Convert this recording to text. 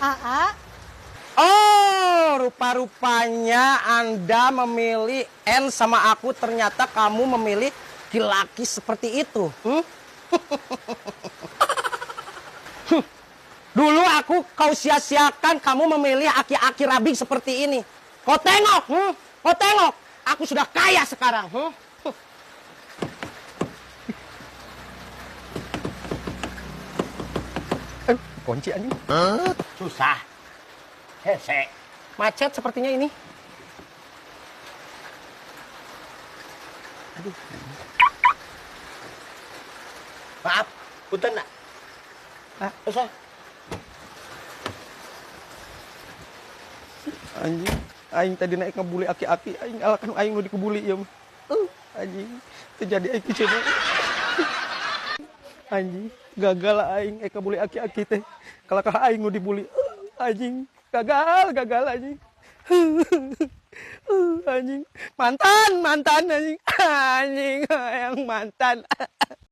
AA, Oh, rupa-rupanya Anda memilih N sama aku, ternyata kamu memilih laki-laki seperti itu. Dulu kau sia-siakan, kamu memilih aki-aki rabing seperti ini. Kau tengok, kau tengok, aku sudah kaya sekarang. Kunci anjing. Susah. Hese. Macet sepertinya ini. Aduh. Maaf, punten nak. Susah. Anjing, aing tadi naik ngebuli aki-aki, aing alakan aing nu dikebuli ya. Anjing, terjadi aing kecil. Anjing, gagal aing ngebuli aki-aki teh. Kalakah aing nu dibuli. Anjing, gagal anjing. Anjing, mantan anjing. Anjing, yang mantan.